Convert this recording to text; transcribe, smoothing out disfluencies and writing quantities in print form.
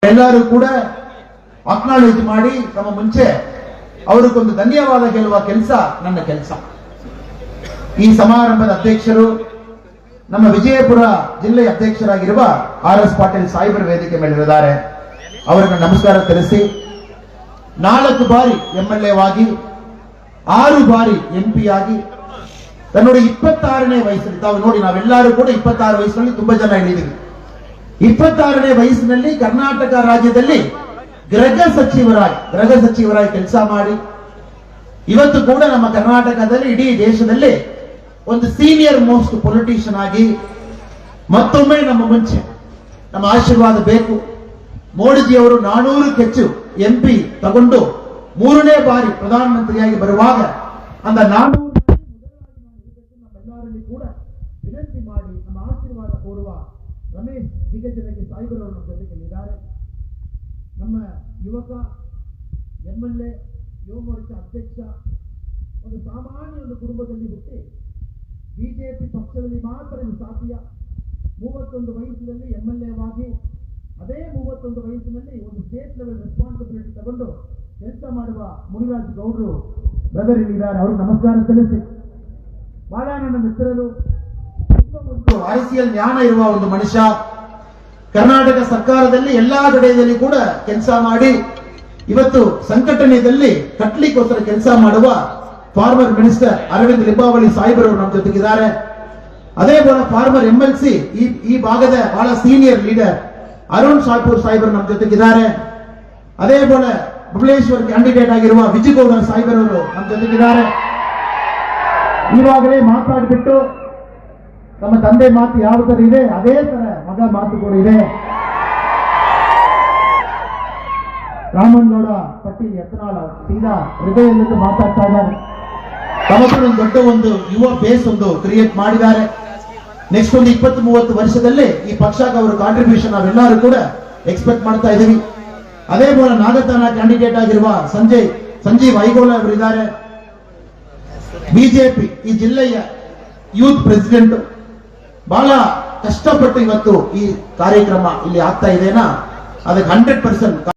ಎಲ್ಲರೂ ಕೂಡ ಅಕ್ನಾಲೇಜ್ ಮಾಡಿ ತಮ್ಮ ಮುಂಚೆ ಅವರಿಗೊಂದು ಧನ್ಯವಾದ ಹೇಳುವ ಕೆಲಸ ನನ್ನ ಕೆಲಸ. ಈ ಸಮಾರಂಭದ ಅಧ್ಯಕ್ಷರು ನಮ್ಮ ವಿಜಯಪುರ ಜಿಲ್ಲೆಯ ಅಧ್ಯಕ್ಷರಾಗಿರುವ RS ಪಾಟೀಲ್ ಸಾಹೇಬರ ವೇದಿಕೆ ಮೇಲಿದ್ದಾರೆ. ಅವರಿಗೆ ನಮಸ್ಕಾರ ತಿಳಿಸಿ 4 ಬಾರಿ MLA ವಾಗಿ 6 ಬಾರಿ MP ಆಗಿ ನೋಡಿ 26ನೇ ವಯಸ್ಸಲ್ಲಿ ತಾವು ನೋಡಿ ನಾವೆಲ್ಲರೂ ಕೂಡ 26 ವಯಸ್ಸಿನಲ್ಲಿ ತುಂಬಾ ಜನ ಹೇಳಿದ್ದೀವಿ. 26ನೇ ವಯಸ್ಸಿನಲ್ಲಿ ಕರ್ನಾಟಕ ರಾಜ್ಯದಲ್ಲಿ ಗೃಹ ಸಚಿವರಾಗಿ ಕೆಲಸ ಮಾಡಿ ಇವತ್ತು ಕೂಡ ನಮ್ಮ ಕರ್ನಾಟಕದಲ್ಲಿ ಇಡೀ ದೇಶದಲ್ಲಿ ಒಂದು ಸೀನಿಯರ್ ಮೋಸ್ಟ್ ಪೊಲಿಟಿಷಿಯನ್ ಆಗಿ ಮತ್ತೊಮ್ಮೆ ನಮ್ಮ ಮುಂಚೆ ನಮ್ಮ ಆಶೀರ್ವಾದ ಬೇಕು. ಮೋದಿಜಿಯವರು 400ಕ್ಕೂ ಹೆಚ್ಚು MP ತಗೊಂಡು 3ನೇ ಬಾರಿ ಪ್ರಧಾನಮಂತ್ರಿಯಾಗಿ ಬರುವಾಗ ಅಂದ 400 ನಮ್ಮೆಲ್ಲರಲ್ಲಿ ಕೂಡ ವಿನಂತಿ ಮಾಡಿ ನಮ್ಮ ಆಶೀರ್ವಾದ ಕೋರುವ ರಮೇಶ್ ದಿಗಜನಗಿ ಸಾಹೇಬರವರು ನಮ್ಮ ಜೊತೆಗಿದ್ದಾರೆ. ನಮ್ಮ ಯುವಕ MLA ಯುವ ಮೋರ್ಚಾ ಅಧ್ಯಕ್ಷ ಒಂದು ಸಾಮಾನ್ಯ ಒಂದು ಕುಟುಂಬದಲ್ಲಿ ಹುಟ್ಟಿ ಬಿಜೆಪಿ ಪಕ್ಷದಲ್ಲಿ ಮಾತ್ರ ಇದು ಸಾಧ್ಯ. 31 ವಯಸ್ಸಿನಲ್ಲಿ MLA ವಾಗಿ ಅದೇ 31 ವಯಸ್ಸಿನಲ್ಲಿ ಒಂದು ಸ್ಟೇಟ್ ಲೆವೆಲ್ ರೆಸ್ಪಾನ್ಸಿಬಿಲಿಟಿ ತಗೊಂಡು ಕೆಲಸ ಮಾಡುವ ಮುನಿರಾಜ್ ಗೌಡರು ಬ್ರದರ್ ಇಲ್ಲಿದ್ದಾರೆ. ಅವರು ನಮಸ್ಕಾರ ತಿಳಿಸಿ. ಬಹಳ ನನ್ನ ಮಿತ್ರರು, ಒಂದು ICL ಜ್ಞಾನ ಇರುವ ಒಂದು ಮನುಷ್ಯ, ಕರ್ನಾಟಕ ಸರ್ಕಾರದಲ್ಲಿ ಎಲ್ಲಾ ಕಡೆಯಲ್ಲಿ ಕೂಡ ಕೆಲಸ ಮಾಡಿ ಇವತ್ತು ಸಂಘಟನೆಯಲ್ಲಿ ಕಟ್ಲಿಕ್ಕೋಸ್ಕರ ಕೆಲಸ ಮಾಡುವ ಫಾರ್ಮರ್ ಮಿನಿಸ್ಟರ್ ಅರವಿಂದ್ ಲಿಂಬಾವಳಿ ಸಾಹೇಬರವರು ನಮ್ಮ ಜೊತೆಗಿದ್ದಾರೆ. ಅದೇ ಬೋಲ ಫಾರ್ಮರ್ MLC ಈ ಭಾಗದ ಬಹಳ ಸೀನಿಯರ್ ಲೀಡರ್ ಅರುಣ್ ಶಾಪೂರ್ ಸಾಹೇಬರು ನಮ್ಮ ಜೊತೆಗಿದ್ದಾರೆ. ಅದೇ ಬೋಲ ಬಬಲೇಶ್ವರ್ ಕ್ಯಾಂಡಿಡೇಟ್ ಆಗಿರುವ ವಿಜಯಗೌಡ ಸಾಹೇಬರವರು ನಮ್ಮ ಜೊತೆಗಿದ್ದಾರೆ. ಈವಾಗಲೇ ಮಾತಾಡಿಬಿಟ್ಟು ನಮ್ಮ ತಂದೆ ಮಾತು ಯಾವ ತರ ಇದೆ ಅದೇ ತರ ಮಗ ಮಾತು ಕೂಡ ಇದೆ. ರಾಮನಗೌಡ ಪಟೇಲ್ ಯತ್ನಾಳ ಸೀದಾ ಹೃದಯದಿಂದ ಮಾತಾಡ್ತಾ ಇದ್ದಾರೆ. ತಮಗೂ ದೊಡ್ಡ ಒಂದು ಯುವ ಬೇಸ್ ಒಂದು ಕ್ರಿಯೇಟ್ ಮಾಡಿದ್ದಾರೆ. ನೆಕ್ಸ್ಟ್ ಒಂದು 20-30 ವರ್ಷದಲ್ಲಿ ಈ ಪಕ್ಷಕ್ಕೆ ಅವರ ಕಾಂಟ್ರಿಬ್ಯೂಷನ್ ನಾವೆಲ್ಲರೂ ಕೂಡ ಎಕ್ಸ್ಪೆಕ್ಟ್ ಮಾಡ್ತಾ ಇದ್ದೀವಿ. ಅದೇ ಬೋಲ ನಾಗತಾನ ಕ್ಯಾಂಡಿಡೇಟ್ ಆಗಿರುವ ಸಂಜೀವ್ ಐಗೋಳ ಅವರಿದ್ದಾರೆ. ಬಿಜೆಪಿ ಈ ಜಿಲ್ಲೆಯ ಯೂತ್ ಪ್ರೆಸಿಡೆಂಟ್. ಬಹಳ ಕಷ್ಟಪಟ್ಟು ಇವತ್ತು ಈ ಕಾರ್ಯಕ್ರಮ ಇಲ್ಲಿ ಆಗ್ತಾ ಇದೆನಾ ಅದಕ್ಕೆ 100%